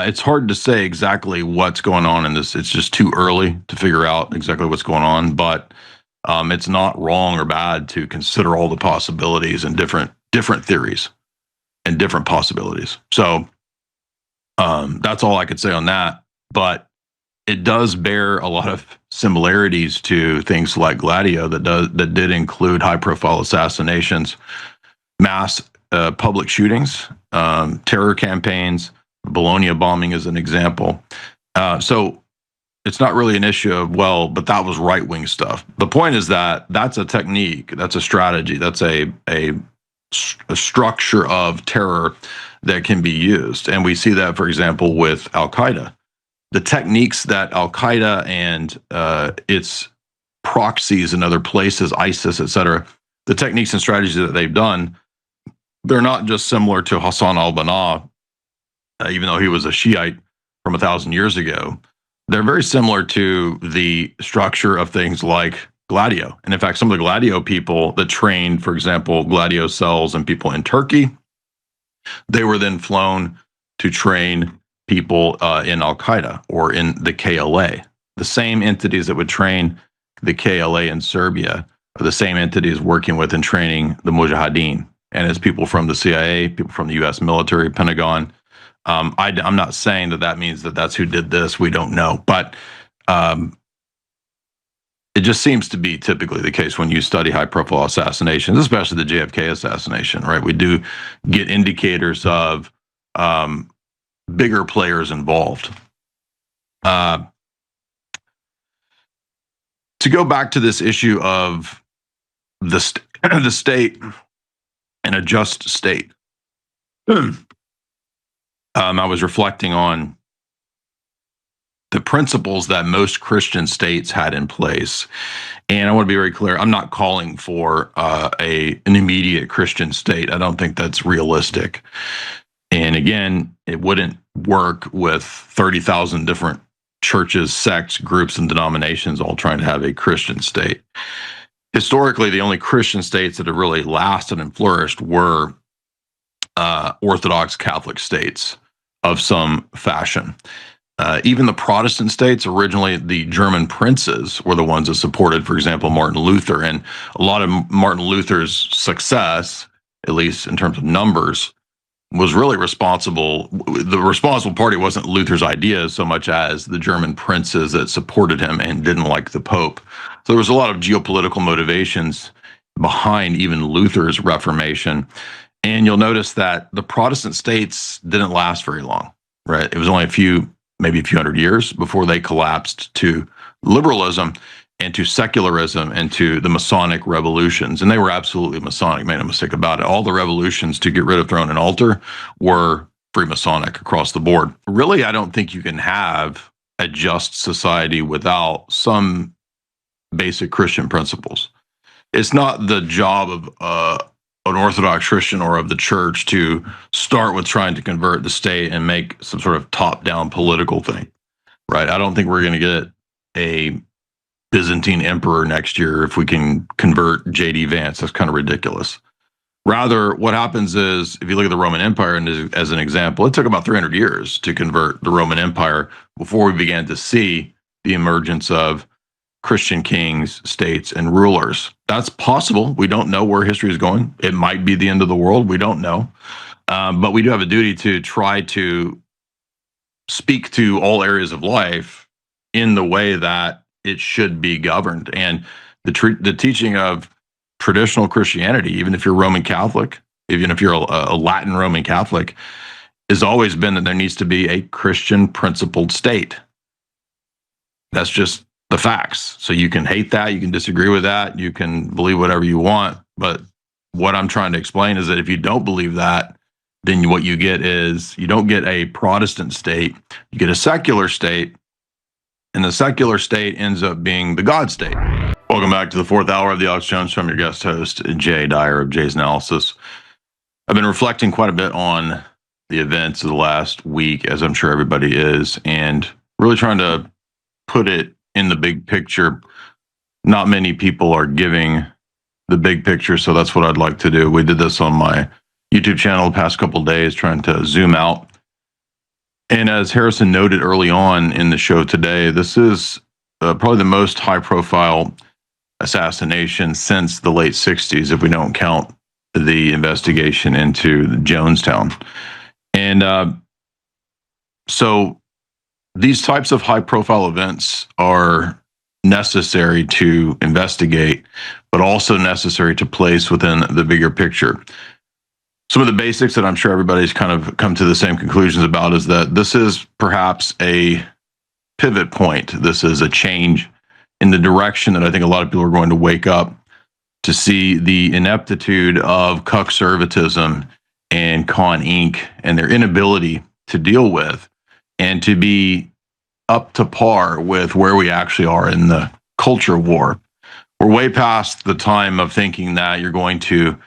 It's hard to say exactly what's going on in this. It's just too early to figure out exactly what's going on. But it's not wrong or bad to consider all the possibilities and different theories and different possibilities. So that's all I could say on that. But it does bear a lot of similarities to things like Gladio that did include high profile assassinations, mass public shootings, terror campaigns. Bologna bombing is an example. So it's not really an issue of, well, but that was right wing stuff. The point is that that's a technique, that's a strategy, that's a structure of terror that can be used. And we see that, for example, with Al Qaeda. The techniques that Al Qaeda and its proxies in other places, ISIS, et cetera, the techniques and strategies that they've done, they're not just similar to Hassan al-Banna, even though he was a Shiite from 1,000 years ago. They're very similar to the structure of things like Gladio. And in fact, some of the Gladio people that trained, for example, Gladio cells and people in Turkey, they were then flown to train people in Al Qaeda or in the KLA. The same entities that would train the KLA in Serbia are the same entities working with and training the Mujahideen. And it's people from the CIA, people from the US military, Pentagon. I'm not saying that means that that's who did this. We don't know. But it just seems to be typically the case when you study high-profile assassinations, especially the JFK assassination, right? We do get indicators of bigger players involved. To go back to this issue of the state and a just state, I was reflecting on the principles that most Christian states had in place. And I want to be very clear, I'm not calling for an immediate Christian state. I don't think that's realistic. And again, it wouldn't work with 30,000 different churches, sects, groups, and denominations all trying to have a Christian state. Historically, the only Christian states that have really lasted and flourished were Orthodox Catholic states of some fashion. Even the Protestant states, originally the German princes were the ones that supported, for example, Martin Luther. And a lot of Martin Luther's success, at least in terms of numbers, was really responsible. The responsible party wasn't Luther's ideas so much as the German princes that supported him and didn't like the Pope. So there was a lot of geopolitical motivations behind even Luther's Reformation. And you'll notice that the Protestant states didn't last very long, right? It was only maybe a few hundred years before they collapsed to liberalism and to secularism and to the Masonic revolutions. And they were absolutely Masonic, made no mistake about it. All the revolutions to get rid of throne and altar were Freemasonic across the board. Really, I don't think you can have a just society without some basic Christian principles. It's not the job of an Orthodox Christian or of the church to start with trying to convert the state and make some sort of top-down political thing, right? I don't think we're going to get a Byzantine emperor next year if we can convert J.D. Vance. That's kind of ridiculous. Rather, what happens is, if you look at the Roman Empire as an example, it took about 300 years to convert the Roman Empire before we began to see the emergence of Christian kings, states, and rulers. That's possible. We don't know where history is going. It might be the end of the world. We don't know. But we do have a duty to try to speak to all areas of life in the way that it should be governed. And the teaching of traditional Christianity, even if you're Roman Catholic, even if you're a Latin Roman Catholic, has always been that there needs to be a Christian principled state. That's just the facts. So you can hate that, you can disagree with that, you can believe whatever you want. But what I'm trying to explain is that if you don't believe that, then what you get is you don't get a Protestant state, you get a secular state, and the secular state ends up being the God state. Welcome back to the fourth hour of the Alex Jones Show. I'm your guest host, Jay Dyer of Jay's Analysis. I've been reflecting quite a bit on the events of the last week, as I'm sure everybody is, and really trying to put it in the big picture. Not many people are giving the big picture, so that's what I'd like to do. We did this on my YouTube channel the past couple of days, trying to zoom out And as Harrison noted early on in the show today, this is probably the most high profile assassination since the late 60s, if we don't count the investigation into Jonestown. And so these types of high profile events are necessary to investigate, but also necessary to place within the bigger picture. Some of the basics that I'm sure everybody's kind of come to the same conclusions about is that this is perhaps a pivot point. This is a change in the direction that I think a lot of people are going to wake up to see the ineptitude of cuckservatism and Con Inc. and their inability to deal with and to be up to par with where we actually are in the culture war. We're way past the time of thinking that you're going to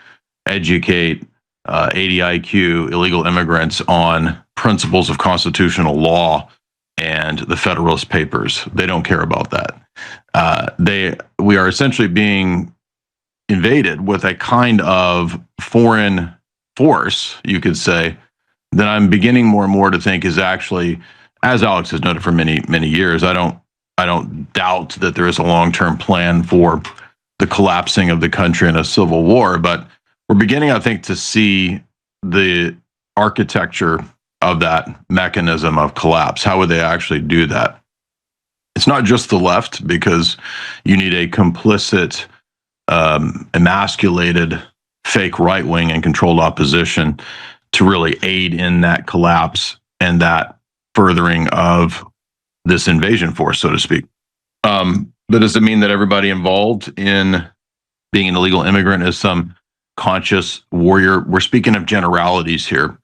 educate 80 IQ illegal immigrants on principles of constitutional law and the Federalist Papers. They don't care about that. We are essentially being invaded with a kind of foreign force, you could say, that I'm beginning more and more to think is actually, as Alex has noted for many years, I don't doubt that there is a long-term plan for the collapsing of the country in a civil war, but we're beginning, I think, to see the architecture of that mechanism of collapse. How would they actually do that? It's not just the left, because you need a complicit, emasculated, fake right wing and controlled opposition to really aid in that collapse and that furthering of this invasion force, so to speak. But does it mean that everybody involved in being an illegal immigrant is some conscious warrior? We're speaking of generalities here.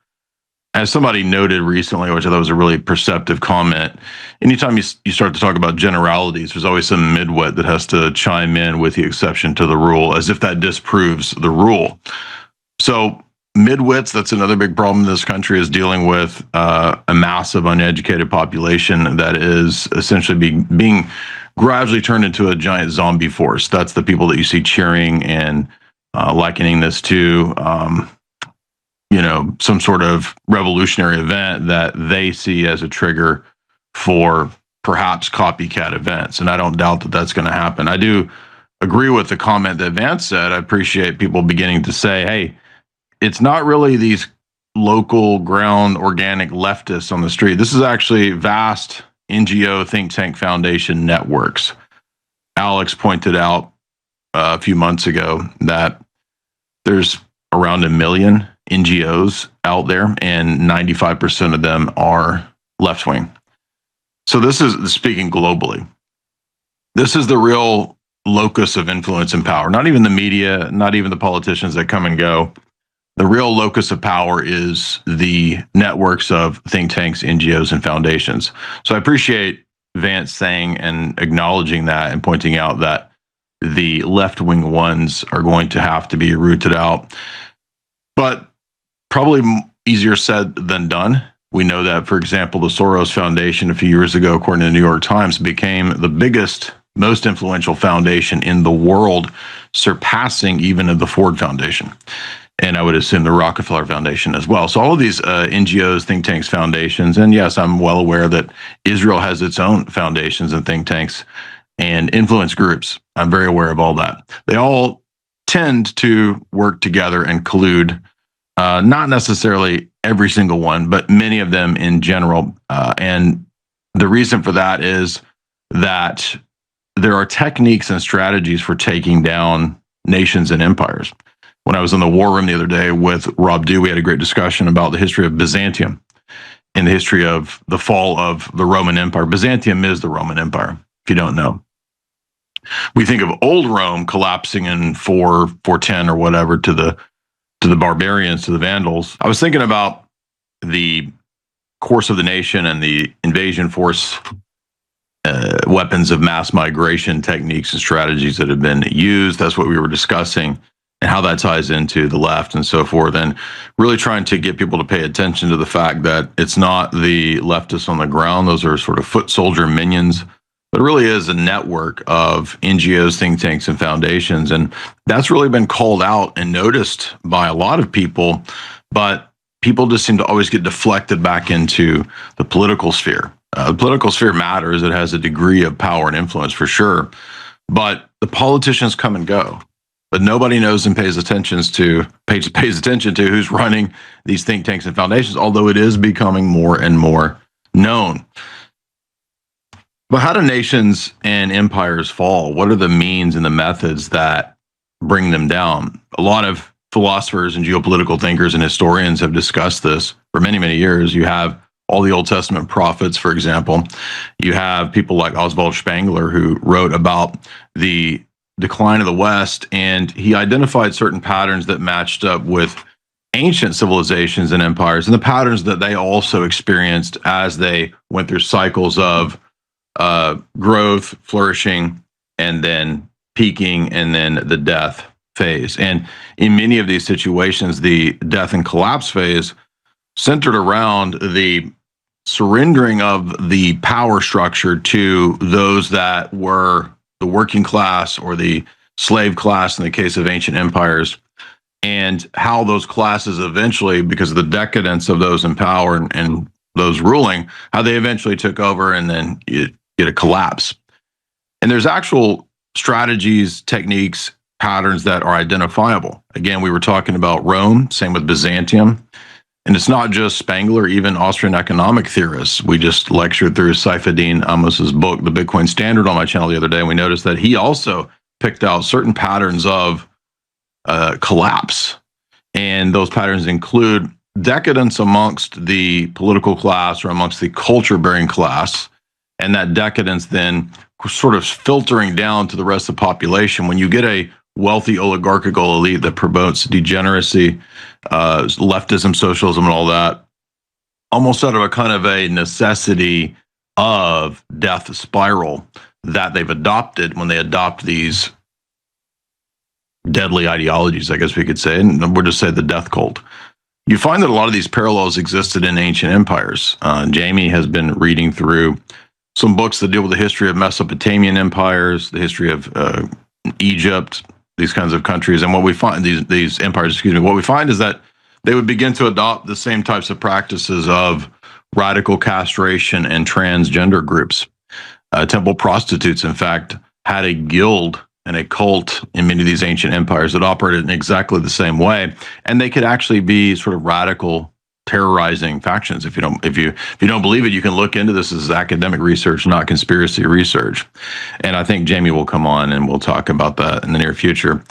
As somebody noted recently, which I thought was a really perceptive comment, anytime you start to talk about generalities, there's always some midwit that has to chime in with the exception to the rule, as if that disproves the rule. So midwits, that's another big problem in this country, is dealing with a massive uneducated population that is essentially being gradually turned into a giant zombie force. That's the people that you see cheering and likening this to some sort of revolutionary event that they see as a trigger for perhaps copycat events. And I don't doubt that that's going to happen. I do agree with the comment that Vance said. I appreciate people beginning to say, hey, it's not really these local ground organic leftists on the street. This is actually vast NGO think tank foundation networks. Alex pointed out a few months ago that there's around 1 million NGOs out there, and 95% of them are left wing. So this is speaking globally. This is the real locus of influence and power. Not even the media, not even the politicians that come and go. The real locus of power is the networks of think tanks, NGOs, and foundations. So I appreciate Vance saying and acknowledging that and pointing out that the left-wing ones are going to have to be rooted out. But probably easier said than done. We know that, for example, the Soros Foundation a few years ago, according to the New York Times, became the biggest, most influential foundation in the world, surpassing even the Ford Foundation. And I would assume the Rockefeller Foundation as well. So all of these NGOs, think tanks, foundations, and yes, I'm well aware that Israel has its own foundations and think tanks and influence groups. I'm very aware of all that. They all tend to work together and collude, not necessarily every single one, but many of them in general. And the reason for that is that there are techniques and strategies for taking down nations and empires. When I was in the war room the other day with Rob Dew, we had a great discussion about the history of Byzantium and the history of the fall of the Roman Empire. Byzantium is the Roman Empire, if you don't know. We think of old Rome collapsing in 410 or whatever to the barbarians, to the Vandals. I was thinking about the course of the nation and the invasion force weapons of mass migration techniques and strategies that have been used. That's what we were discussing, and how that ties into the left and so forth, and really trying to get people to pay attention to the fact that it's not the leftists on the ground. Those are sort of foot soldier minions, but it really is a network of NGOs, think tanks, and foundations. And that's really been called out and noticed by a lot of people. But people just seem to always get deflected back into the political sphere. The political sphere matters. It has a degree of power and influence for sure, but the politicians come and go. But nobody knows and pays attention to who's running these think tanks and foundations, although it is becoming more and more known. But how do nations and empires fall? What are the means and the methods that bring them down? A lot of philosophers and geopolitical thinkers and historians have discussed this for many, many years. You have all the Old Testament prophets, for example. You have people like Oswald Spengler, who wrote about the decline of the West, and he identified certain patterns that matched up with ancient civilizations and empires, and the patterns that they also experienced as they went through cycles of growth, flourishing, and then peaking, and then the death phase. And in many of these situations, the death and collapse phase centered around the surrendering of the power structure to those that were the working class or the slave class in the case of ancient empires, and how those classes eventually, because of the decadence of those in power and those ruling, how they eventually took over, and then you get a collapse. And there's actual strategies, techniques, patterns that are identifiable. Again, we were talking about Rome, same with Byzantium. And it's not just Spengler, even Austrian economic theorists. We just lectured through Saifedean Amos's book, The Bitcoin Standard, on my channel the other day, and we noticed that he also picked out certain patterns of collapse. And those patterns include decadence amongst the political class or amongst the culture-bearing class, and that decadence then sort of filtering down to the rest of the population. When you get a wealthy oligarchical elite that promotes degeneracy, leftism, socialism, and all that, almost out of a kind of a necessity of death spiral that they've adopted when they adopt these deadly ideologies, I guess we could say, and we'll just say the death cult. You find that a lot of these parallels existed in ancient empires. Jamie has been reading through some books that deal with the history of Mesopotamian empires, the history of Egypt, these kinds of countries. And what we find, these empires, what we find is that they would begin to adopt the same types of practices of radical castration and transgender groups. Temple prostitutes, in fact, had a guild and a cult in many of these ancient empires that operated in exactly the same way. And they could actually be sort of radical, terrorizing factions. If you don't believe it, you can look into this as academic research, not conspiracy research. And I think Jamie will come on and we'll talk about that in the near future.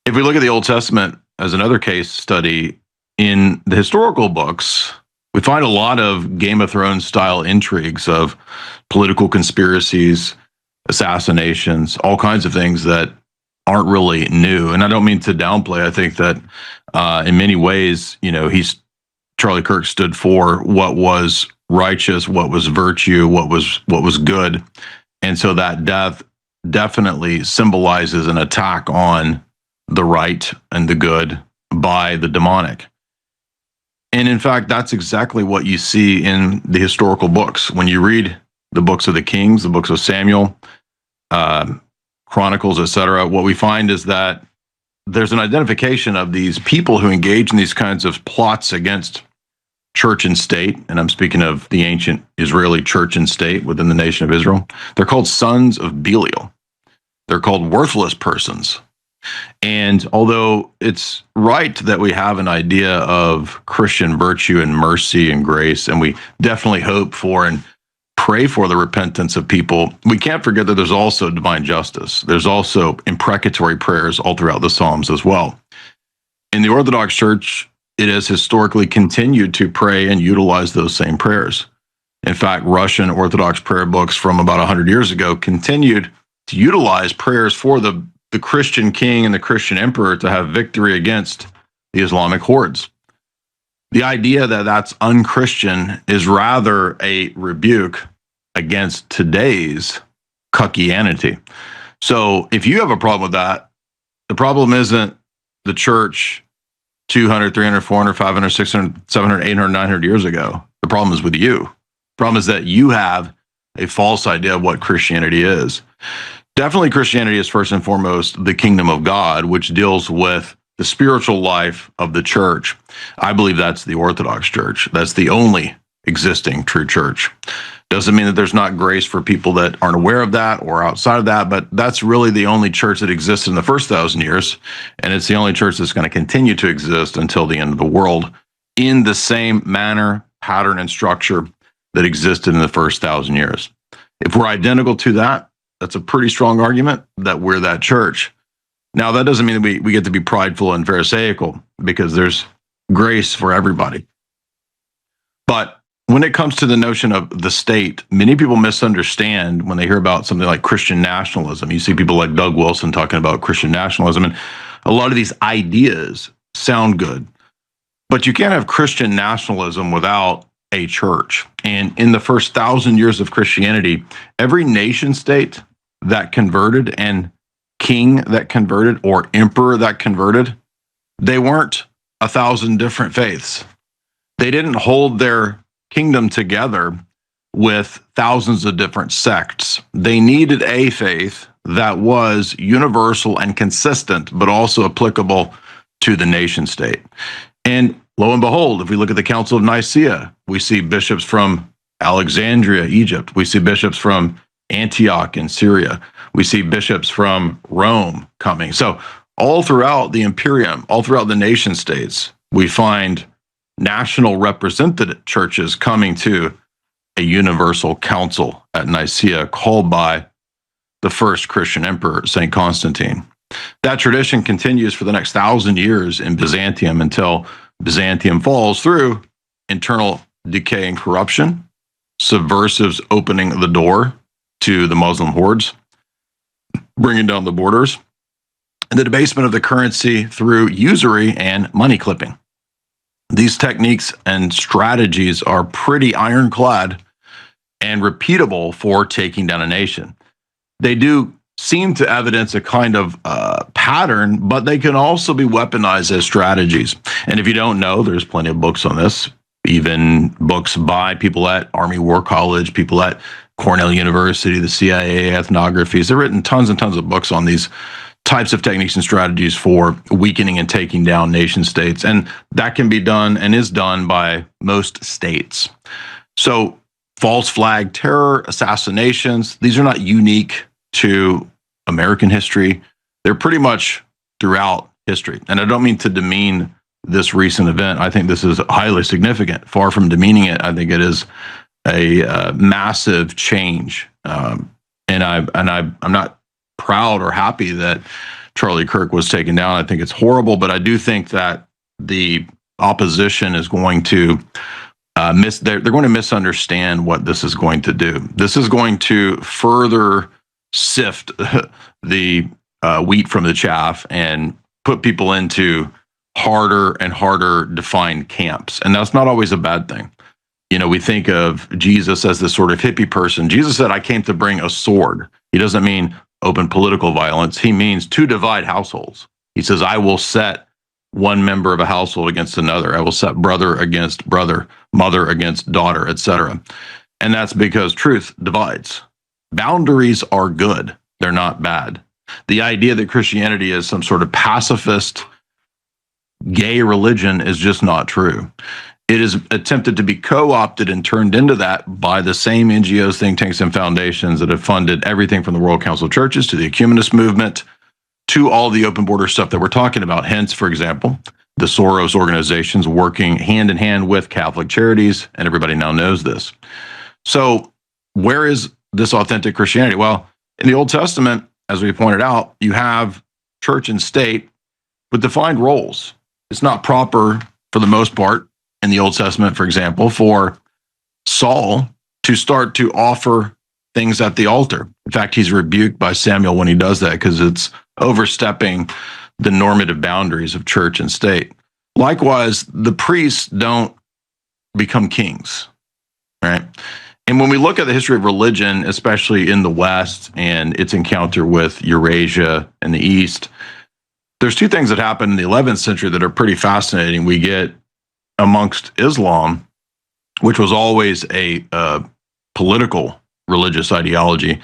If we look at the Old Testament as another case study, in the historical books, we find a lot of Game of Thrones style intrigues of political conspiracies, assassinations, all kinds of things that aren't really new. And I don't mean to downplay. I think that in many ways, Charlie Kirk stood for what was righteous, what was virtue, what was good. And so that death definitely symbolizes an attack on the right and the good by the demonic. And in fact, that's exactly what you see in the historical books. When you read the books of the Kings, the books of Samuel, Chronicles, etc., what we find is that there's an identification of these people who engage in these kinds of plots against church and state, and I'm speaking of the ancient Israeli church and state within the nation of Israel. They're called sons of Belial. They're called worthless persons. And although it's right that we have an idea of Christian virtue and mercy and grace, and we definitely hope for and pray for the repentance of people, we can't forget that there's also divine justice. There's also imprecatory prayers all throughout the Psalms as well. In the Orthodox Church, it has historically continued to pray and utilize those same prayers. In fact, Russian Orthodox prayer books from about 100 years ago continued to utilize prayers for the Christian king and the Christian emperor to have victory against the Islamic hordes. The idea that that's unchristian is rather a rebuke against today's cuckianity. So if you have a problem with that, the problem isn't the church 200, 300, 400, 500, 600, 700, 800, 900 years ago. The problem is with you. The problem is that you have a false idea of what Christianity is. Definitely Christianity is first and foremost the kingdom of God, which deals with the spiritual life of the church, I believe that's the Orthodox Church. That's the only existing true church. Doesn't mean that there's not grace for people that aren't aware of that or outside of that, but that's really the only church that existed in the first 1,000 years. And it's the only church that's going to continue to exist until the end of the world in the same manner, pattern, and structure that existed in the first 1,000 years. If we're identical to that, that's a pretty strong argument that we're that church. Now, that doesn't mean that we get to be prideful and pharisaical, because there's grace for everybody. But when it comes to the notion of the state, many people misunderstand when they hear about something like Christian nationalism. You see people like Doug Wilson talking about Christian nationalism, and a lot of these ideas sound good, but you can't have Christian nationalism without a church. And in the first 1,000 years of Christianity, every nation state that converted and king that converted or emperor that converted, they weren't 1,000 different faiths. They didn't hold their kingdom together with thousands of different sects. They needed a faith that was universal and consistent, but also applicable to the nation state. And lo and behold, if we look at the Council of Nicaea, we see bishops from Alexandria, Egypt. We see bishops from Antioch in Syria. We see bishops from Rome coming. So all throughout the imperium, all throughout the nation states, we find national represented churches coming to a universal council at Nicaea called by the first Christian emperor, St. Constantine. That tradition continues for the next 1,000 years in Byzantium until Byzantium falls through internal decay and corruption, subversives opening the door to the Muslim hordes, bringing down the borders, and the debasement of the currency through usury and money clipping. These techniques and strategies are pretty ironclad and repeatable for taking down a nation. They do seem to evidence a kind of pattern, but they can also be weaponized as strategies. And if you don't know, there's plenty of books on this, even books by people at Army War College, people at Cornell University, the CIA, ethnographies. They've written tons and tons of books on these types of techniques and strategies for weakening and taking down nation states. And that can be done and is done by most states. So false flag terror, assassinations, these are not unique to American history. They're pretty much throughout history. And I don't mean to demean this recent event. I think this is highly significant. Far from demeaning it, I think it is a massive change. And I'm not proud or happy that Charlie Kirk was taken down. I think it's horrible, but I do think that the opposition is going to they're going to misunderstand what this is going to do. This is going to further sift the wheat from the chaff and put people into harder and harder defined camps. And that's not always a bad thing. You know, we think of Jesus as this sort of hippie person. Jesus said, I came to bring a sword. He doesn't mean open political violence. He means to divide households. He says, I will set one member of a household against another. I will set brother against brother, mother against daughter, etc. And that's because truth divides. Boundaries are good. They're not bad. The idea that Christianity is some sort of pacifist, gay religion is just not true. It is attempted to be co-opted and turned into that by the same NGOs, think tanks, and foundations that have funded everything from the World Council of Churches to the Ecumenist movement to all the open border stuff that we're talking about. Hence, for example, the Soros organizations working hand in hand with Catholic Charities, and everybody now knows this. So where is this authentic Christianity? Well, in the Old Testament, as we pointed out, you have church and state with defined roles. It's not proper, for the most part, in the Old Testament, for example, for Saul to start to offer things at the altar. In fact, he's rebuked by Samuel when he does that because it's overstepping the normative boundaries of church and state. Likewise, the priests don't become kings, right? And when we look at the history of religion, especially in the West and its encounter with Eurasia and the East, there's two things that happened in the 11th century that are pretty fascinating. We get amongst Islam, which was always a political religious ideology,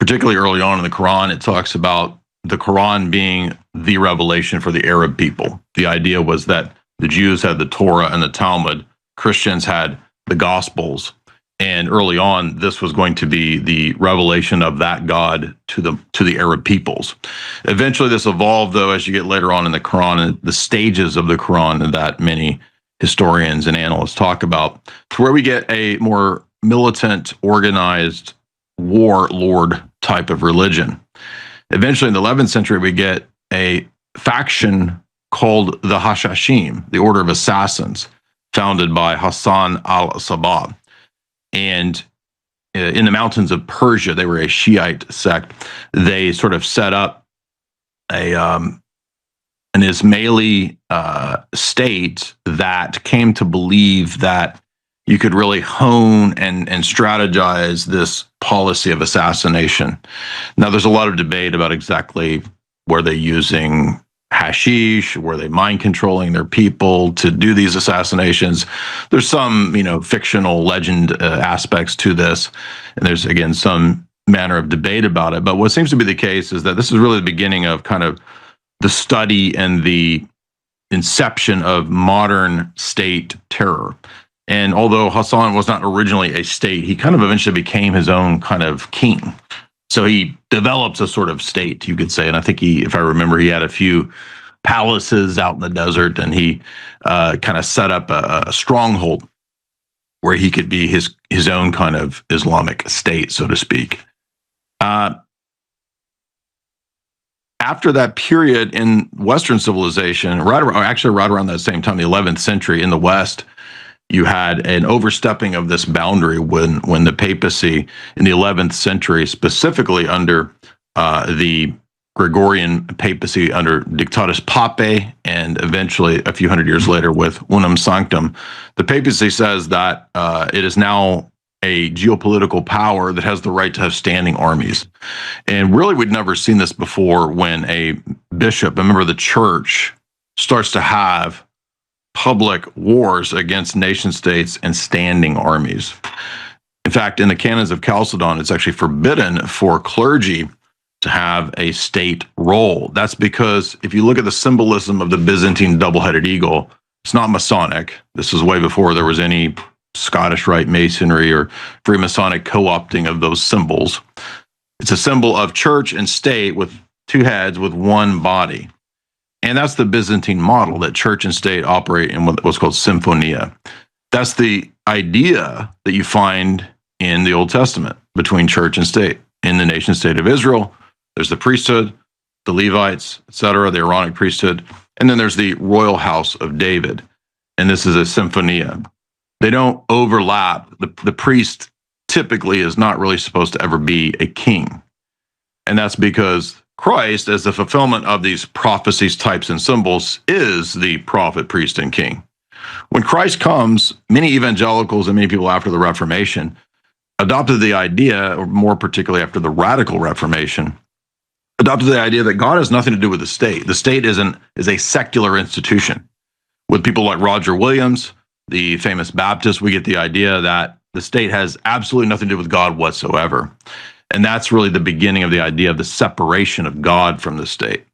particularly early on in the Quran. It talks about the Quran being the revelation for the Arab people. The idea was that the Jews had the Torah and the Talmud, Christians had the Gospels, and early on, this was going to be the revelation of that God to the Arab peoples. Eventually, this evolved, though, as you get later on in the Quran, and the stages of the Quran that many historians and analysts talk about, to where we get a more militant, organized, warlord type of religion. Eventually, in the 11th century, we get a faction called the Hashashim, the Order of Assassins, founded by Hassan al-Sabah. And in the mountains of Persia, they were a Shiite sect. They sort of set up an Ismaili state that came to believe that you could really hone and strategize this policy of assassination. Now, there's a lot of debate about exactly were they using hashish, were they mind controlling their people to do these assassinations. There's some, fictional legend aspects to this, and there's again some manner of debate about it. But what seems to be the case is that this is really the beginning of kind of the study and the inception of modern state terror. And although Hassan was not originally a state, he kind of eventually became his own kind of king. So he develops a sort of state, you could say. And I think if I remember, he had a few palaces out in the desert, and he kind of set up a stronghold where he could be his own kind of Islamic state, so to speak. After that period in Western civilization, right around that same time, the 11th century in the West, you had an overstepping of this boundary when the papacy in the 11th century, specifically under the Gregorian papacy under Dictatus Papae, and eventually a few hundred years later with Unum Sanctum, the papacy says that it is now a geopolitical power that has the right to have standing armies. And really, we'd never seen this before when a bishop, a member of the church, starts to have public wars against nation states and standing armies. In fact, in the canons of Chalcedon, it's actually forbidden for clergy to have a state role. That's because if you look at the symbolism of the Byzantine double-headed eagle, it's not Masonic. This is way before there was any Scottish Rite Masonry or Freemasonic co-opting of those symbols. It's a symbol of church and state with two heads with one body. And that's the Byzantine model, that church and state operate in what's called symphonia. That's the idea that you find in the Old Testament between church and state. In the nation state of Israel, there's the priesthood, the Levites, etc., the Aaronic priesthood, and then there's the royal house of David. And this is a symphonia. They don't overlap. The priest typically is not really supposed to ever be a king. And that's because Christ, as the fulfillment of these prophecies, types, and symbols, is the prophet, priest, and king. When Christ comes, many evangelicals and many people after the Reformation adopted the idea, or more particularly after the Radical Reformation, adopted the idea that God has nothing to do with the state. The state is a secular institution. With people like Roger Williams, the famous Baptist, we get the idea that the state has absolutely nothing to do with God whatsoever. And that's really the beginning of the idea of the separation of God from the state.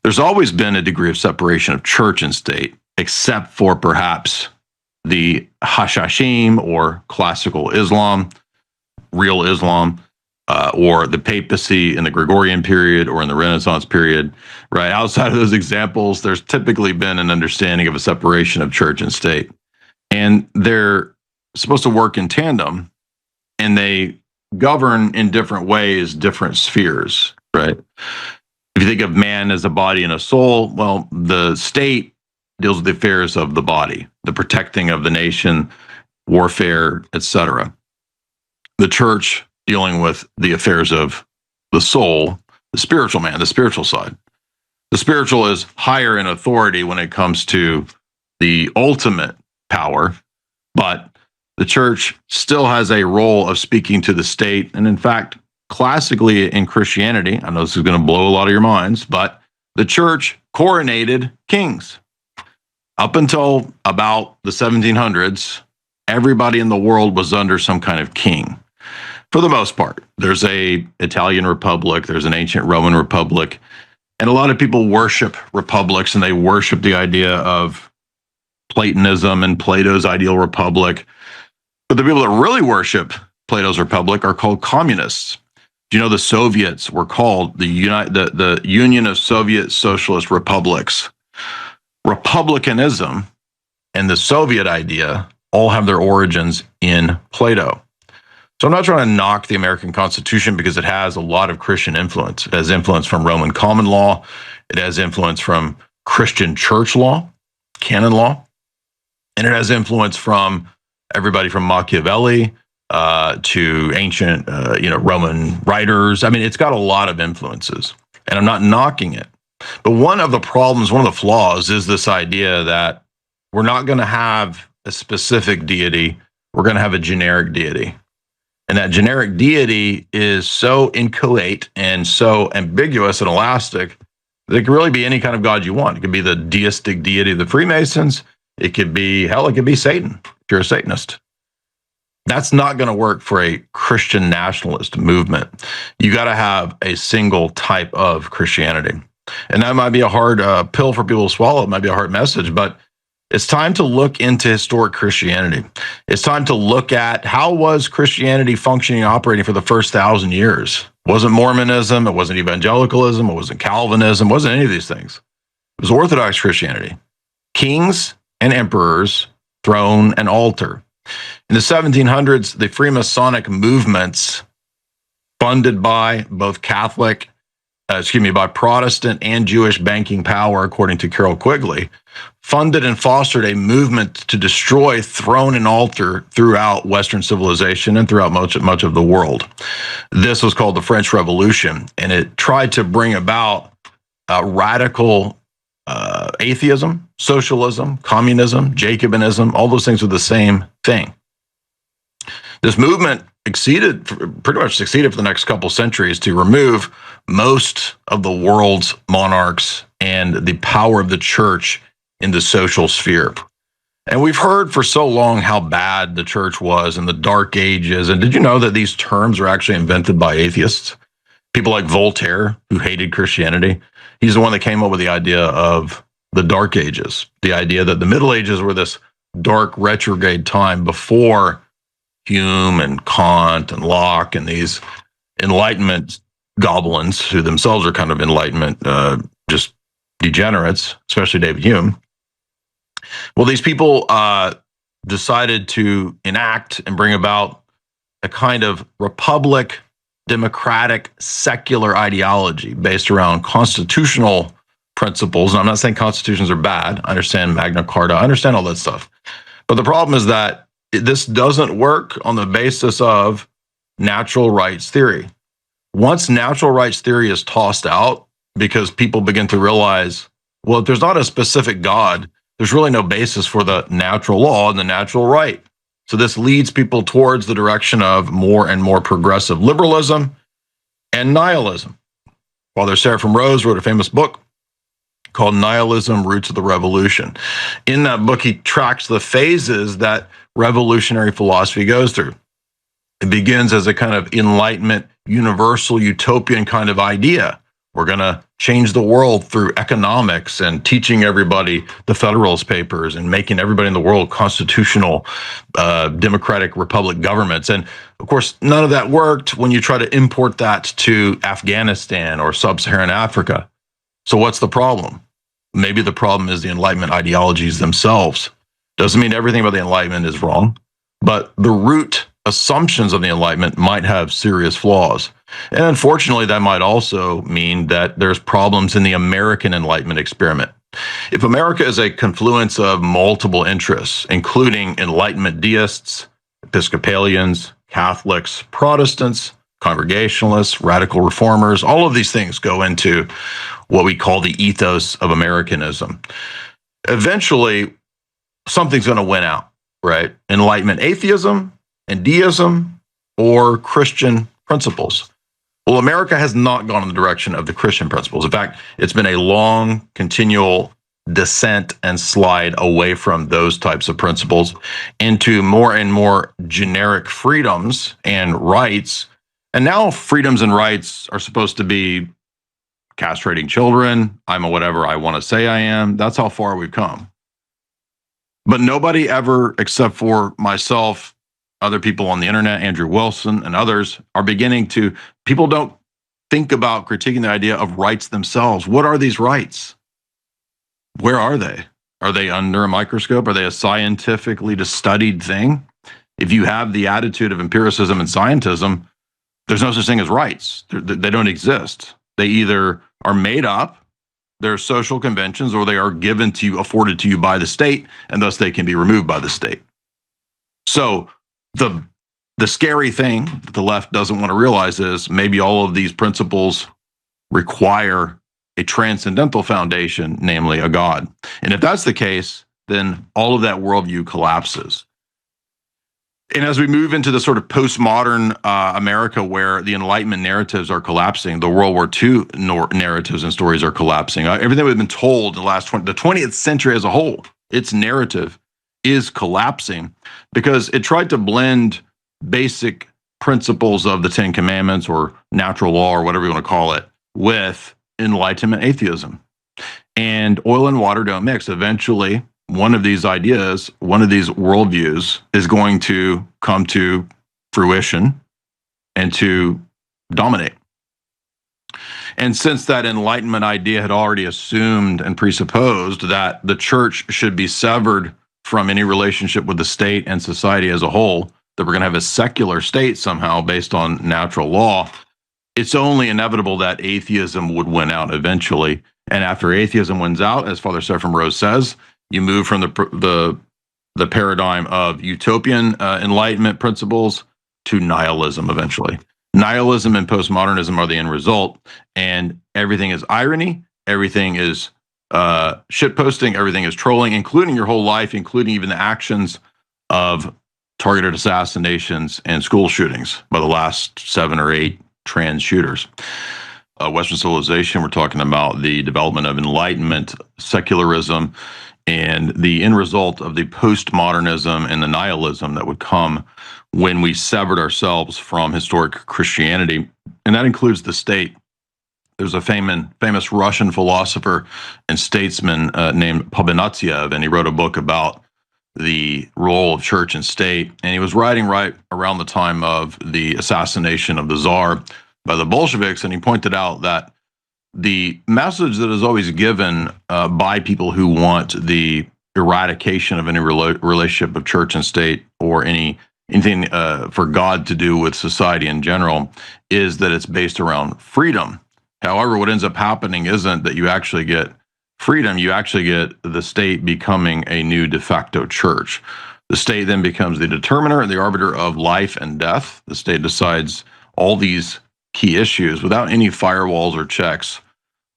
There's always been a degree of separation of church and state, except for perhaps the Hashashim or classical Islam, real Islam, or the papacy in the Gregorian period or in the Renaissance period, right? Outside of those examples, there's typically been an understanding of a separation of church and state. And they're supposed to work in tandem, and they govern in different ways, different spheres, right? If you think of man as a body and a soul, well, the state deals with the affairs of the body, the protecting of the nation, warfare, etc. The church dealing with the affairs of the soul, the spiritual man, the spiritual side. The spiritual is higher in authority when it comes to the ultimate power, but the church still has a role of speaking to the state. And in fact, classically in Christianity, I know this is going to blow a lot of your minds, but the church coronated kings. Up until about the 1700s, everybody in the world was under some kind of king. For the most part, there's a Italian republic, there's an ancient Roman republic, And a lot of people worship republics, and they worship the idea of Platonism and Plato's ideal republic. But the people that really worship Plato's republic are called communists. Do you know the Soviets were called the Union of Soviet Socialist Republics? Republicanism and the Soviet idea all have their origins in Plato. So I'm not trying to knock the American Constitution because it has a lot of Christian influence. It has influence from Roman common law. It has influence from Christian church law, canon law. And it has influence from everybody from Machiavelli to ancient, Roman writers. I mean, it's got a lot of influences, and I'm not knocking it. But one of the problems, one of the flaws is this idea that we're not going to have a specific deity. We're going to have a generic deity. And that generic deity is so inchoate and so ambiguous and elastic that it can really be any kind of God you want. It could be the deistic deity of the Freemasons. It could be, hell, it could be Satan, if you're a Satanist. That's not going to work for a Christian nationalist movement. You got to have a single type of Christianity. And that might be a hard pill for people to swallow. It might be a hard message, but it's time to look into historic Christianity. It's time to look at how was Christianity functioning and operating for the first 1,000 years. It wasn't Mormonism. It wasn't evangelicalism. It wasn't Calvinism. It wasn't any of these things. It was Orthodox Christianity. Kings and emperors, throne and altar. In the 1700s, the Freemasonic movements funded by both by Protestant and Jewish banking power, according to Carol Quigley, funded and fostered a movement to destroy throne and altar throughout Western civilization and throughout much of the world. This was called the French Revolution, and it tried to bring about radical atheism, socialism, communism, Jacobinism. All those things were the same thing. This movement pretty much succeeded for the next couple centuries to remove most of the world's monarchs and the power of the church in the social sphere. And we've heard for so long how bad the church was in the Dark Ages. And did you know that these terms were actually invented by atheists? People like Voltaire, who hated Christianity, he's the one that came up with the idea of the Dark Ages, the idea that the Middle Ages were this dark retrograde time before Hume and Kant and Locke and these Enlightenment goblins, who themselves are kind of Enlightenment just degenerates, especially David Hume. Well, these people decided to enact and bring about a kind of republic, democratic, secular ideology based around constitutional principles. And I'm not saying constitutions are bad. I understand Magna Carta. I understand all that stuff. But the problem is that this doesn't work on the basis of natural rights theory. Once natural rights theory is tossed out, because people begin to realize, well, if there's not a specific God, there's really no basis for the natural law and the natural right. So this leads people towards the direction of more and more progressive liberalism and nihilism. Father Seraphim Rose wrote a famous book called Nihilism, Roots of the Revolution. In that book, he tracks the phases that revolutionary philosophy goes through. It begins as a kind of Enlightenment, universal, utopian kind of idea. We're going to change the world through economics and teaching everybody the Federalist Papers and making everybody in the world constitutional, democratic republic governments. And of course, none of that worked when you try to import that to Afghanistan or sub-Saharan Africa. So what's the problem? Maybe the problem is the Enlightenment ideologies themselves. Doesn't mean everything about the Enlightenment is wrong, but the root assumptions of the Enlightenment might have serious flaws. And unfortunately, that might also mean that there's problems in the American Enlightenment experiment. If America is a confluence of multiple interests, including Enlightenment deists, Episcopalians, Catholics, Protestants, Congregationalists, radical reformers, all of these things go into what we call the ethos of Americanism. Eventually, something's going to win out, right? Enlightenment atheism and deism, or Christian principles. Well, America has not gone in the direction of the Christian principles. In fact, it's been a long, continual descent and slide away from those types of principles into more and more generic freedoms and rights. And now freedoms and rights are supposed to be castrating children. I'm a whatever I want to say I am. That's how far we've come. But nobody ever, except for myself, other people on the internet, Andrew Wilson and others, are beginning to, people don't think about critiquing the idea of rights themselves. What are these rights? Where are they? Are they under a microscope? Are they a scientifically studied thing? If you have the attitude of empiricism and scientism, there's no such thing as rights. They don't exist. They either are made up, they're social conventions, or they are given to you, afforded to you by the state, and thus they can be removed by the state. So the scary thing that the left doesn't want to realize is maybe all of these principles require a transcendental foundation, namely a God. And if that's the case, then all of that worldview collapses. And as we move into the sort of postmodern America where the Enlightenment narratives are collapsing, the World War II narratives and stories are collapsing. Everything we've been told in the last the 20th century as a whole, its narrative is collapsing because it tried to blend basic principles of the Ten Commandments or natural law or whatever you want to call it with Enlightenment atheism. And oil and water don't mix. Eventually, one of these ideas, one of these worldviews is going to come to fruition and to dominate. And since that Enlightenment idea had already assumed and presupposed that the church should be severed from any relationship with the state and society as a whole, that we're going to have a secular state somehow based on natural law, it's only inevitable that atheism would win out eventually. And after atheism wins out, as Father Sephiroth Rose says, you move from the paradigm of utopian Enlightenment principles to nihilism eventually. Nihilism and postmodernism are the end result, and everything is irony, everything is shitposting, everything is trolling, including your whole life, including even the actions of targeted assassinations and school shootings by the last 7 or 8 trans shooters. Western civilization, we're talking about the development of Enlightenment, secularism, and the end result of the postmodernism and the nihilism that would come when we severed ourselves from historic Christianity. And that includes the state. There's a famous Russian philosopher and statesman named Papanatsev, and he wrote a book about the role of church and state. And he was writing right around the time of the assassination of the Tsar by the Bolsheviks, and he pointed out that the message that is always given by people who want the eradication of any relationship of church and state or anything for God to do with society in general is that it's based around freedom. However, what ends up happening isn't that you actually get freedom, you actually get the state becoming a new de facto church. The state then becomes the determiner and the arbiter of life and death. The state decides all these key issues without any firewalls or checks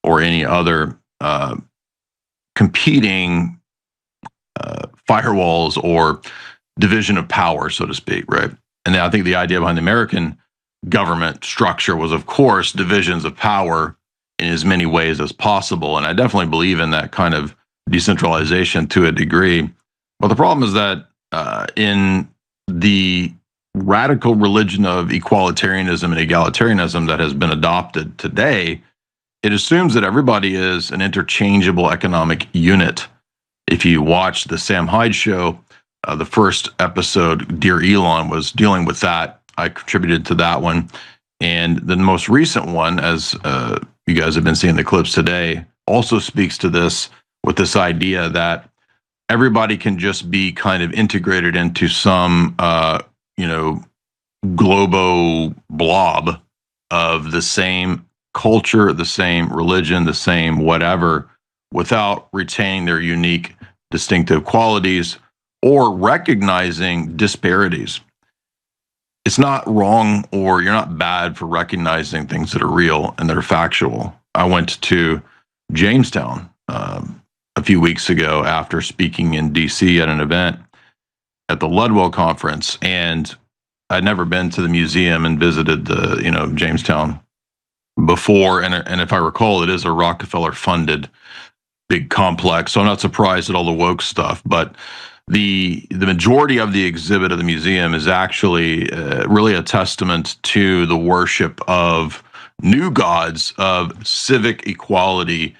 or any other competing firewalls or division of power, so to speak, right? And I think the idea behind the American government structure was, of course, divisions of power in as many ways as possible. And I definitely believe in that kind of decentralization to a degree. But the problem is that in the radical religion of equalitarianism and egalitarianism that has been adopted today, it assumes that everybody is an interchangeable economic unit. If you watch the Sam Hyde show, the first episode, Dear Elon, was dealing with that. I contributed to that one. And the most recent one, as you guys have been seeing the clips today, also speaks to this with this idea that everybody can just be kind of integrated into some, globo blob of the same culture, the same religion, the same whatever, without retaining their unique, distinctive qualities or recognizing disparities. It's not wrong, or you're not bad for recognizing things that are real and that are factual. I went to Jamestown a few weeks ago after speaking in DC at an event at the Ludwell conference, and I'd never been to the museum and visited the Jamestown before, and if I recall, it is a Rockefeller-funded big complex, so I'm not surprised at all the woke stuff. But the majority of the exhibit of the museum is actually really a testament to the worship of new gods of civic equality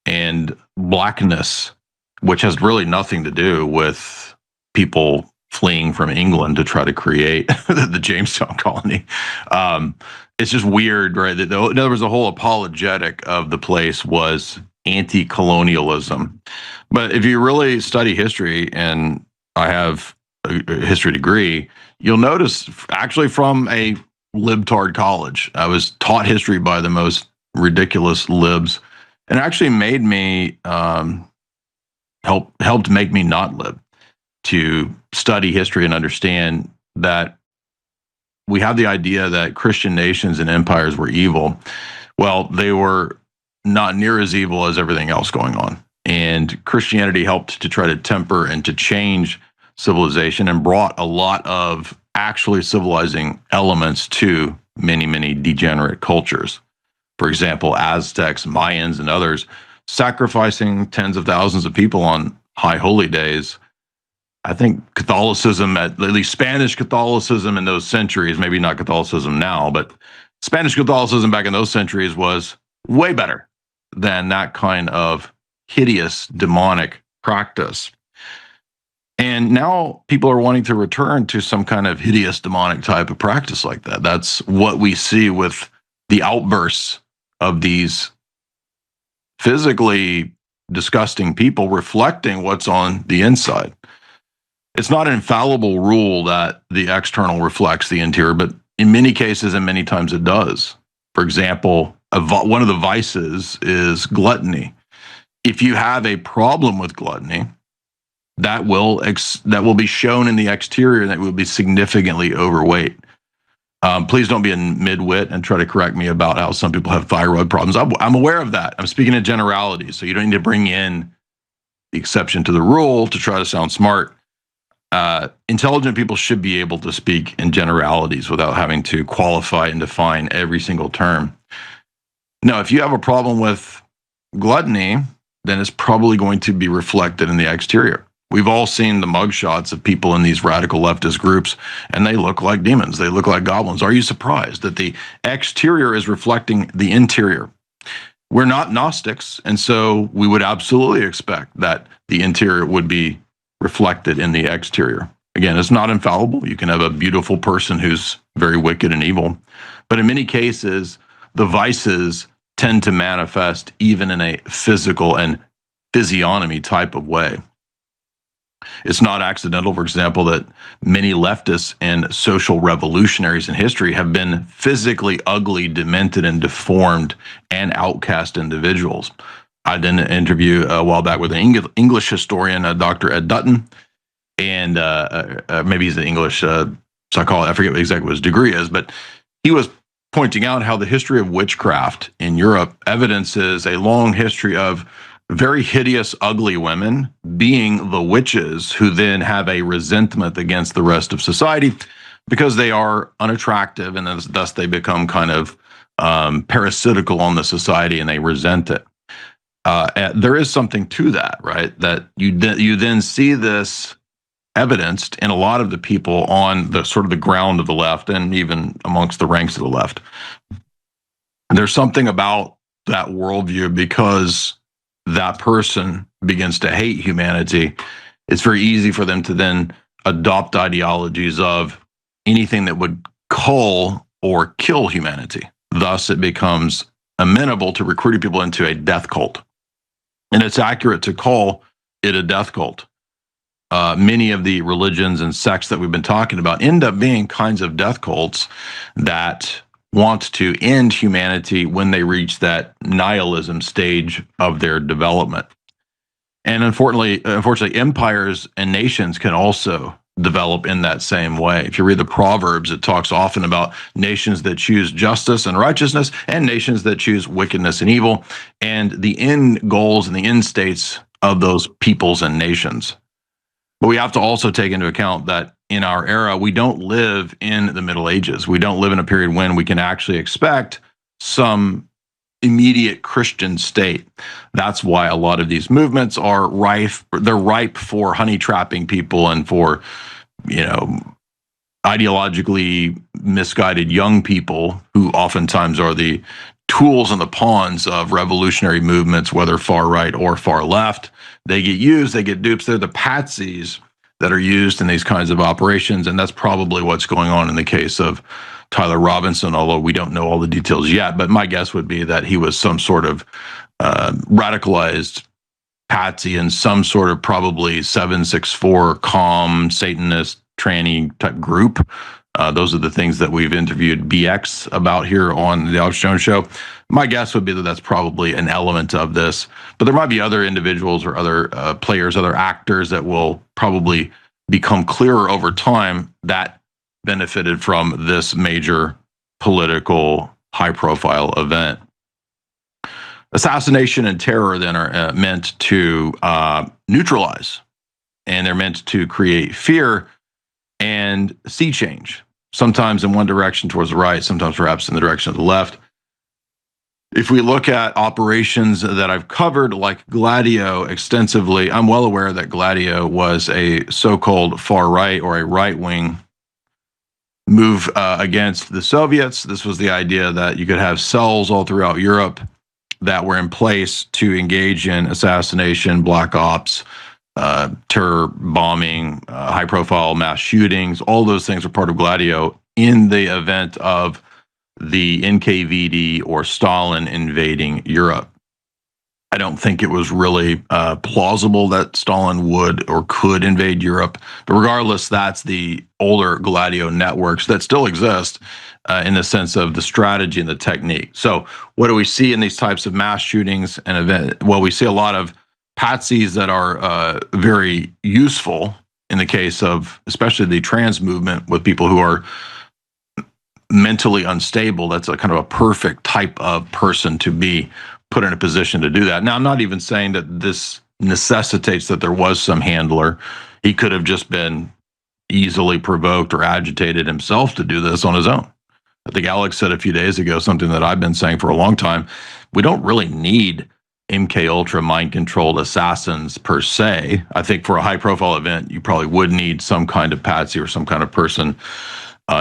and blackness, which has really nothing to do with people fleeing from England to try to create the Jamestown colony. It's just weird, right? In other words, the whole apologetic of the place was anti-colonialism. But if you really study history, and I have a history degree, you'll notice actually from a libtard college, I was taught history by the most ridiculous libs, and it actually made me helped make me not lib, to study history and understand that we have the idea that Christian nations and empires were evil. Well, they were not near as evil as everything else going on. And Christianity helped to try to temper and to change civilization and brought a lot of actually civilizing elements to many, many degenerate cultures. For example, Aztecs, Mayans, and others sacrificing tens of thousands of people on high holy days. I think Catholicism, at least Spanish Catholicism in those centuries, maybe not Catholicism now, but Spanish Catholicism back in those centuries was way better than that kind of hideous demonic practice. And now people are wanting to return to some kind of hideous demonic type of practice like that. That's what we see with the outbursts of these physically disgusting people reflecting what's on the inside. It's not an infallible rule that the external reflects the interior, but in many cases and many times it does. For example, one of the vices is gluttony. If you have a problem with gluttony, that will be shown in the exterior, that will be significantly overweight. Please don't be a midwit and try to correct me about how some people have thyroid problems. I'm aware of that. I'm speaking in generalities, so you don't need to bring in the exception to the rule to try to sound smart. Intelligent people should be able to speak in generalities without having to qualify and define every single term. No, if you have a problem with gluttony, then it's probably going to be reflected in the exterior. We've all seen the mugshots of people in these radical leftist groups, and they look like demons. They look like goblins. Are you surprised that the exterior is reflecting the interior? We're not Gnostics, and so we would absolutely expect that the interior would be reflected in the exterior. Again, it's not infallible. You can have a beautiful person who's very wicked and evil, but in many cases, the vices tend to manifest even in a physical and physiognomy type of way. It's not accidental, for example, that many leftists and social revolutionaries in history have been physically ugly, demented, and deformed and outcast individuals. I did an interview a while back with an English historian, Dr. Ed Dutton, and maybe he's an English psychologist. I forget exactly what his degree is, but he was pointing out how the history of witchcraft in Europe evidences a long history of very hideous, ugly women being the witches who then have a resentment against the rest of society because they are unattractive, and thus they become kind of parasitical on the society and they resent it. There is something to that, right? That you then see this evidenced in a lot of the people on the sort of the ground of the left and even amongst the ranks of the left. There's something about that worldview because that person begins to hate humanity. It's very easy for them to then adopt ideologies of anything that would cull or kill humanity. Thus, it becomes amenable to recruiting people into a death cult. And it's accurate to call it a death cult. Many of the religions and sects that we've been talking about end up being kinds of death cults that want to end humanity when they reach that nihilism stage of their development. And unfortunately, empires and nations can also develop in that same way. If you read the Proverbs, it talks often about nations that choose justice and righteousness and nations that choose wickedness and evil, and the end goals and the end states of those peoples and nations. But we have to also take into account that in our era, we don't live in the Middle Ages. We don't live in a period when we can actually expect some immediate Christian state. That's why a lot of these movements are rife. They're ripe for honey trapping people and for, ideologically misguided young people who oftentimes are the tools in the pawns of revolutionary movements, whether far right or far left. They get used, they get dupes. They're the patsies that are used in these kinds of operations. And that's probably what's going on in the case of Tyler Robinson, although we don't know all the details yet. But my guess would be that he was some sort of radicalized patsy in some sort of probably 764 calm Satanist tranny type group. Those are the things that we've interviewed BX about here on the Alex Jones Show. My guess would be that that's probably an element of this, but there might be other individuals or other players, other actors that will probably become clearer over time that benefited from this major political high-profile event. Assassination and terror then are meant to neutralize, and they're meant to create fear and sea change, sometimes in one direction towards the right, sometimes perhaps in the direction of the left. If we look at operations that I've covered, like Gladio extensively, I'm well aware that Gladio was a so-called far right or a right-wing move against the Soviets. This was the idea that you could have cells all throughout Europe that were in place to engage in assassination, black ops, terror bombing, high-profile mass shootings. All those things are part of Gladio in the event of the NKVD or Stalin invading Europe. I don't think it was really plausible that Stalin would or could invade Europe. But regardless, that's the older Gladio networks that still exist in the sense of the strategy and the technique. So what do we see in these types of mass shootings and events? Well, we see a lot of patsies that are very useful in the case of especially the trans movement with people who are mentally unstable. That's a kind of a perfect type of person to be put in a position to do that. Now, I'm not even saying that this necessitates that there was some handler. He could have just been easily provoked or agitated himself to do this on his own. I think Alex said a few days ago something that I've been saying for a long time. We don't really need MK Ultra mind-controlled assassins per se. I think for a high-profile event, you probably would need some kind of patsy or some kind of person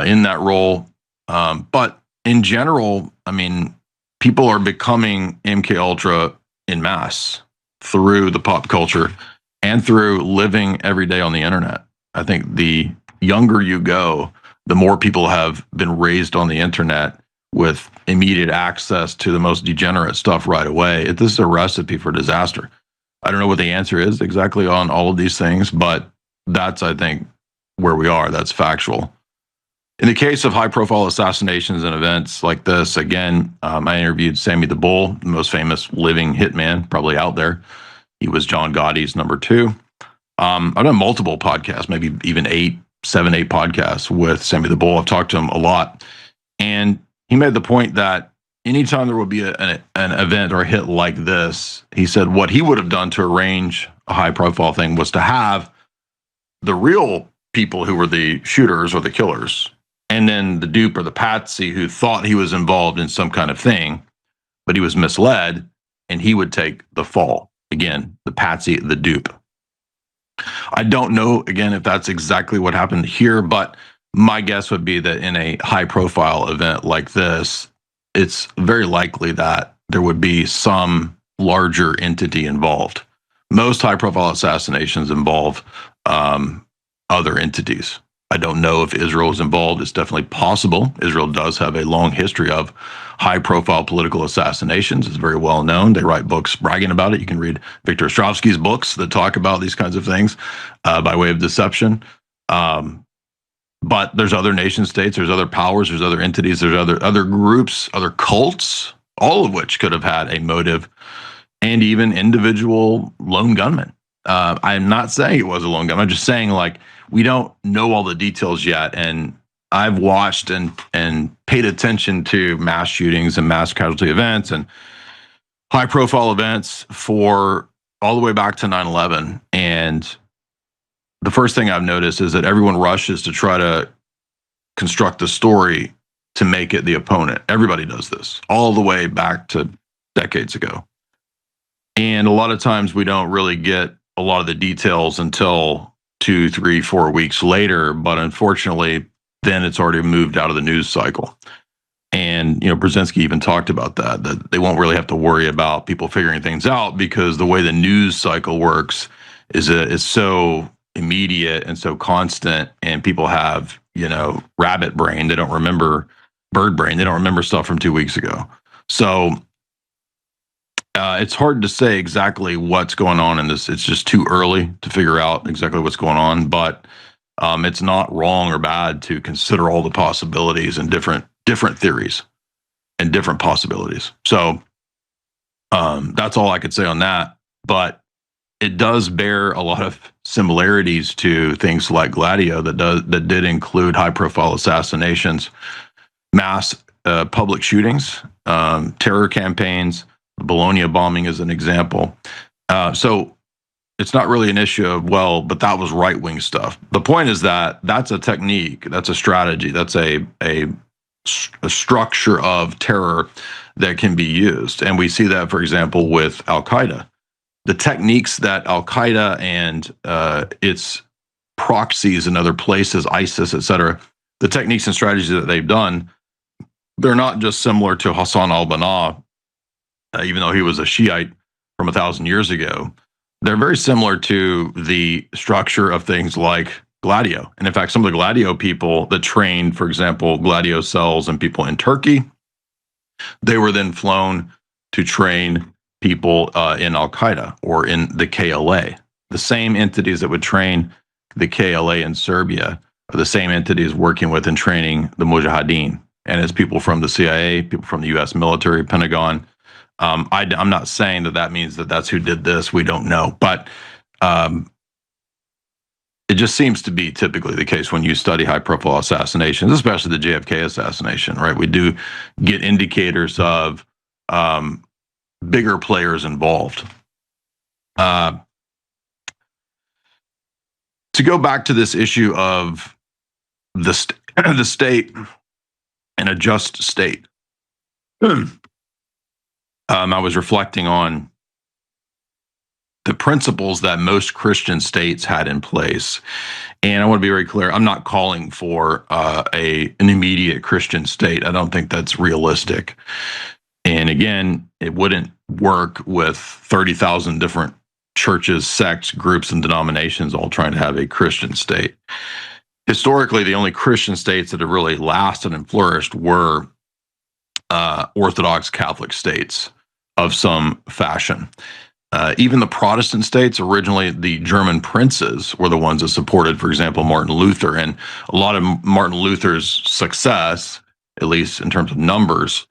in that role. But in general, I mean, people are becoming MK Ultra in mass through the pop culture and through living every day on the internet. I think the younger you go, the more people have been raised on the internet with immediate access to the most degenerate stuff right away. This is a recipe for disaster. I don't know what the answer is exactly on all of these things, but that's, I think, where we are. That's factual. In the case of high-profile assassinations and events like this, again, I interviewed Sammy the Bull, the most famous living hitman probably out there. He was John Gotti's number two. I've done multiple podcasts, maybe even 7, 8 podcasts with Sammy the Bull. I've talked to him a lot. And he made the point that anytime there would be an event or a hit like this, he said what he would have done to arrange a high-profile thing was to have the real people who were the shooters or the killers, and then the dupe or the patsy who thought he was involved in some kind of thing, but he was misled, and he would take the fall. Again, the patsy, the dupe. I don't know, again, if that's exactly what happened here, but my guess would be that in a high-profile event like this, it's very likely that there would be some larger entity involved. Most high-profile assassinations involve other entities. I don't know if Israel is involved. It's definitely possible. Israel does have a long history of high-profile political assassinations. It's very well known. They write books bragging about it. You can read Victor Ostrovsky's books that talk about these kinds of things by way of deception. But there's other nation states, there's other powers, there's other entities, there's other groups, other cults, all of which could have had a motive, and even individual lone gunmen. I'm not saying it was a lone gunman. I'm just saying, like, we don't know all the details yet. And I've watched and paid attention to mass shootings and mass casualty events and high profile events for all the way back to 9/11. And the first thing I've noticed is that everyone rushes to try to construct a story to make it the opponent. Everybody does this all the way back to decades ago. And a lot of times we don't really get a lot of the details until 2, 3, 4 weeks later. But unfortunately, then it's already moved out of the news cycle. And Brzezinski even talked about that they won't really have to worry about people figuring things out, because the way the news cycle works is so immediate and so constant, and people have rabbit brain. They don't remember bird brain. They don't remember stuff from 2 weeks ago. So it's hard to say exactly what's going on in this. It's just too early to figure out exactly what's going on. But it's not wrong or bad to consider all the possibilities and different theories and different possibilities. So that's all I could say on that. But it does bear a lot of similarities to things like Gladio that did include high-profile assassinations, mass public shootings, terror campaigns. The Bologna bombing is an example. So it's not really an issue of, well, but that was right-wing stuff. The point is that that's a technique, that's a strategy, that's a structure of terror that can be used. And we see that, for example, with Al-Qaeda. The techniques that Al-Qaeda and its proxies in other places, ISIS, et cetera, the techniques and strategies that they've done, they're not just similar to Hassan al-Banna, even though he was a Shiite from 1,000 years ago. They're very similar to the structure of things like Gladio. And in fact, some of the Gladio people that trained, for example, Gladio cells and people in Turkey, they were then flown to train people in Al-Qaeda or in the KLA. The same entities that would train the KLA in Serbia are the same entities working with and training the Mujahideen. And it's people from the CIA, people from the U.S. military, Pentagon. I'm not saying that means that that's who did this. We don't know. But it just seems to be typically the case when you study high-profile assassinations, especially the JFK assassination, right? We do get indicators of bigger players involved. To go back to this issue of the state and a just state, I was reflecting on the principles that most Christian states had in place. And I want to be very clear, I'm not calling for an immediate Christian state. I don't think that's realistic. And again, it wouldn't work with 30,000 different churches, sects, groups, and denominations all trying to have a Christian state. Historically, the only Christian states that have really lasted and flourished were Orthodox Catholic states of some fashion. Even the Protestant states, originally the German princes were the ones that supported, for example, Martin Luther. And a lot of Martin Luther's success, at least in terms of numbers,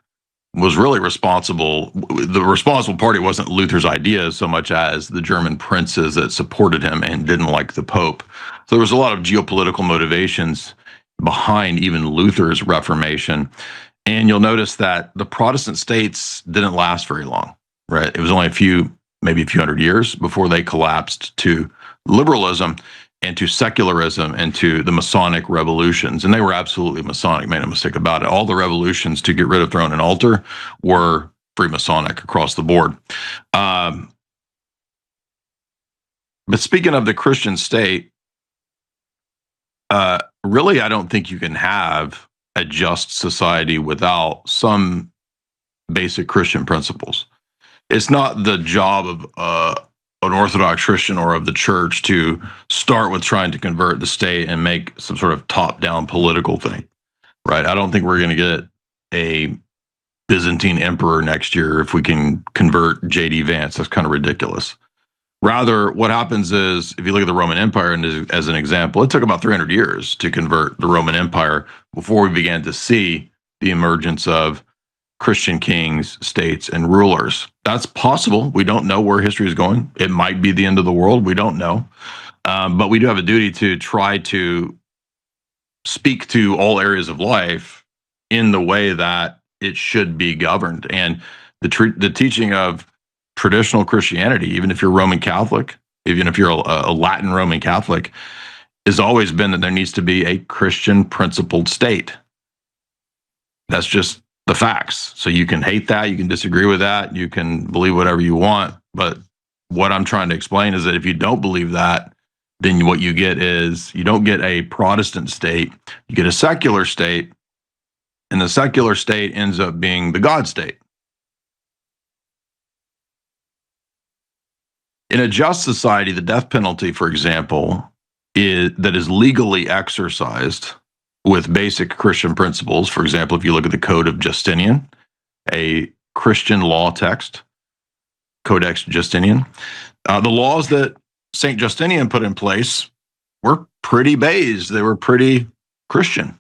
was really responsible. The responsible party wasn't Luther's ideas so much as the German princes that supported him and didn't like the Pope. So there was a lot of geopolitical motivations behind even Luther's Reformation. And you'll notice that the Protestant states didn't last very long, right? It was only maybe a few hundred years before they collapsed to liberalism and to secularism and to the Masonic revolutions. And they were absolutely Masonic, make no mistake about it. All the revolutions to get rid of throne and altar were Freemasonic across the board. But speaking of the Christian state, really, I don't think you can have a just society without some basic Christian principles. It's not the job of an Orthodox Christian or of the church to start with trying to convert the state and make some sort of top-down political thing, right? I don't think we're going to get a Byzantine emperor next year if we can convert J.D. Vance. That's kind of ridiculous. Rather, what happens is, if you look at the Roman Empire as an example, it took about 300 years to convert the Roman Empire before we began to see the emergence of Christian kings, states, and rulers. That's possible. We don't know where history is going. It might be the end of the world. We don't know. But we do have a duty to try to speak to all areas of life in the way that it should be governed. And the teaching of traditional Christianity, even if you're Roman Catholic, even if you're a Latin Roman Catholic, has always been that there needs to be a Christian principled state. That's just the facts. So you can hate that, you can disagree with that, you can believe whatever you want. But what I'm trying to explain is that if you don't believe that, then what you get is you don't get a Protestant state, you get a secular state And the secular state ends up being the God state. In a just society, the death penalty, for example, that is legally exercised with basic Christian principles. For example, if you look at the Code of Justinian, a Christian law text, Codex Justinian, the laws that St. Justinian put in place were pretty based. They were pretty Christian.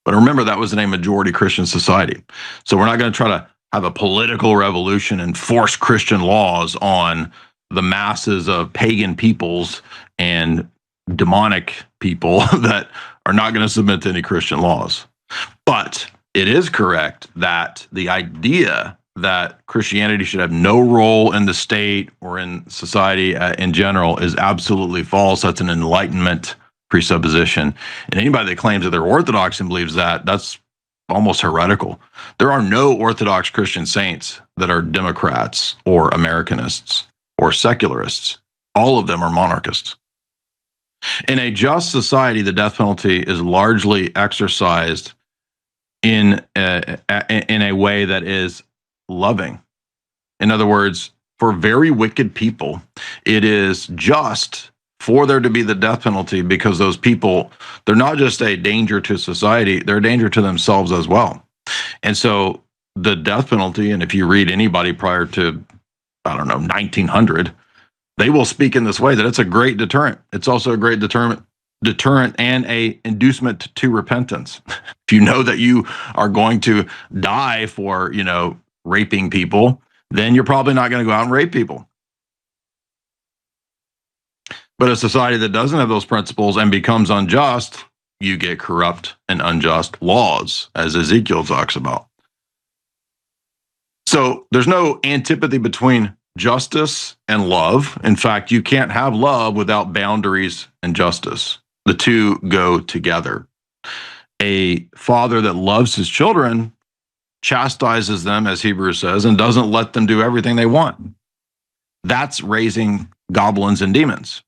But remember, that was in a majority Christian society. So we're not going to try to have a political revolution and force Christian laws on the masses of pagan peoples and demonic people that are not going to submit to any Christian laws. But it is correct that the idea that Christianity should have no role in the state or in society in general is absolutely false. That's an Enlightenment presupposition. And anybody that claims that they're Orthodox and believes that, that's almost heretical. There are no Orthodox Christian saints that are Democrats or Americanists or secularists. All of them are monarchists. In a just society, the death penalty is largely exercised in a way that is loving. In other words, for very wicked people, it is just for there to be the death penalty because those people, they're not just a danger to society, they're a danger to themselves as well. And so the death penalty, and if you read anybody prior to, 1900, they will speak in this way that it's a great deterrent. It's also a great deterrent and a inducement to repentance. If you know that you are going to die for, raping people, then you're probably not going to go out and rape people. But a society that doesn't have those principles and becomes unjust, you get corrupt and unjust laws, as Ezekiel talks about. So there's no antipathy between justice and love. In fact, you can't have love without boundaries and justice. The two go together. A father that loves his children chastises them, as Hebrews says, and doesn't let them do everything they want. That's raising goblins and demons.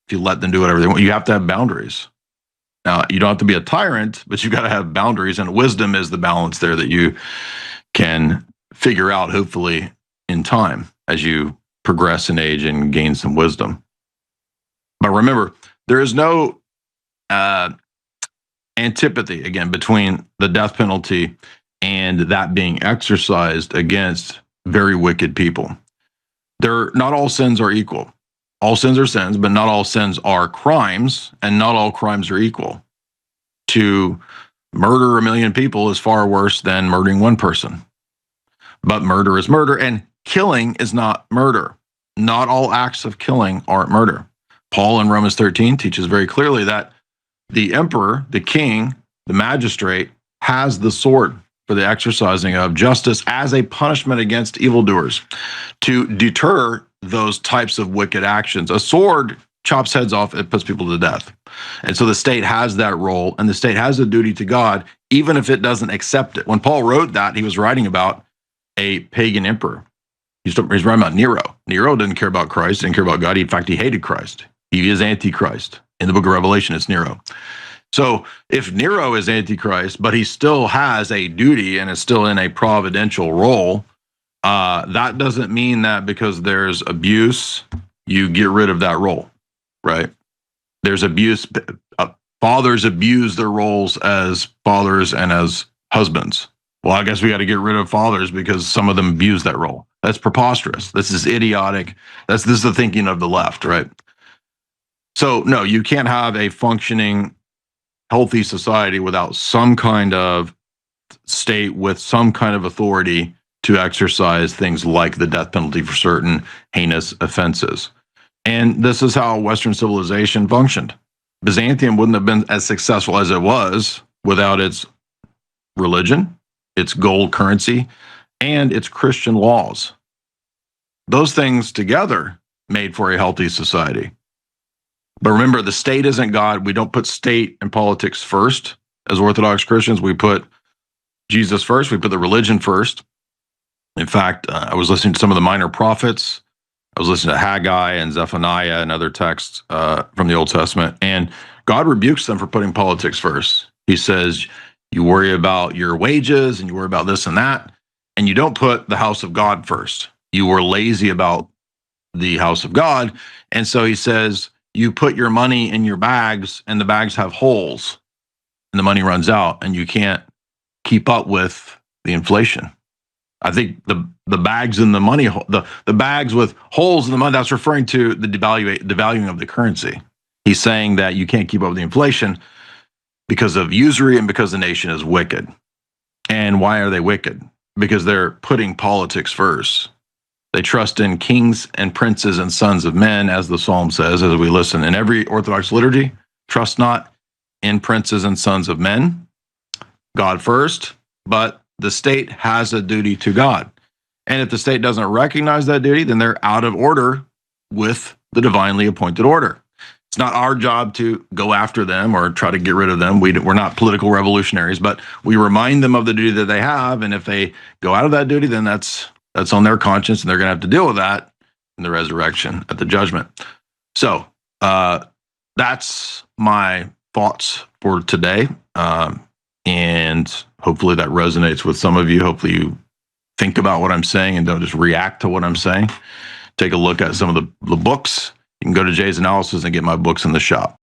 If you let them do whatever they want, you have to have boundaries. Now, you don't have to be a tyrant, but you got to have boundaries, and wisdom is the balance there that you can figure out, hopefully, in time as you progress in age and gain some wisdom. But remember, there is no antipathy, again, between the death penalty and that being exercised against very wicked people. Not all sins are equal. All sins are sins, but not all sins are crimes, and not all crimes are equal. To murder 1 million people is far worse than murdering one person. But murder is murder, and killing is not murder. Not all acts of killing are murder. Paul in Romans 13 teaches very clearly that the emperor, the king, the magistrate has the sword for the exercising of justice as a punishment against evildoers to deter those types of wicked actions. A sword chops heads off, it puts people to death. And so the state has that role, and the state has a duty to God, even if it doesn't accept it. When Paul wrote that, he was writing about a pagan emperor. He's writing about Nero. Nero didn't care about Christ, didn't care about God. In fact, he hated Christ. He is Antichrist. In the book of Revelation, it's Nero. So if Nero is Antichrist, but he still has a duty and is still in a providential role, that doesn't mean that because there's abuse, you get rid of that role, right? There's abuse. Fathers abuse their roles as fathers and as husbands. Well, I guess we got to get rid of fathers because some of them abuse that role. That's preposterous. This is idiotic. This is the thinking of the left, right? So no, you can't have a functioning, healthy society without some kind of state with some kind of authority to exercise things like the death penalty for certain heinous offenses. And this is how Western civilization functioned. Byzantium wouldn't have been as successful as it was without its religion, its gold currency, and its Christian laws. Those things together made for a healthy society. But remember, the state isn't God. We don't put state and politics first. As Orthodox Christians, we put Jesus first. We put the religion first. In fact, I was listening to some of the minor prophets. I was listening to Haggai and Zephaniah and other texts from the Old Testament. And God rebukes them for putting politics first. He says, You worry about your wages and you worry about this and that, and you don't put the house of God first. You were lazy about the house of God. And so he says, you put your money in your bags and the bags have holes and the money runs out and you can't keep up with the inflation. I think the bags in the money, the bags with holes in the money, that's referring to the devaluing of the currency. He's saying that you can't keep up with the inflation because of usury and because the nation is wicked. And why are they wicked? Because they're putting politics first. They trust in kings and princes and sons of men, as the psalm says, as we listen in every Orthodox liturgy. Trust not in princes and sons of men, God first, but the state has a duty to God. And if the state doesn't recognize that duty, then they're out of order with the divinely appointed order. It's not our job to go after them or try to get rid of them. We're not political revolutionaries, but we remind them of the duty that they have. And if they go out of that duty, then that's on their conscience, and they're going to have to deal with that in the resurrection at the judgment. So that's my thoughts for today. And hopefully that resonates with some of you. Hopefully you think about what I'm saying and don't just react to what I'm saying. Take a look at some of the books. You can go to Jay's Analysis and get my books in the shop.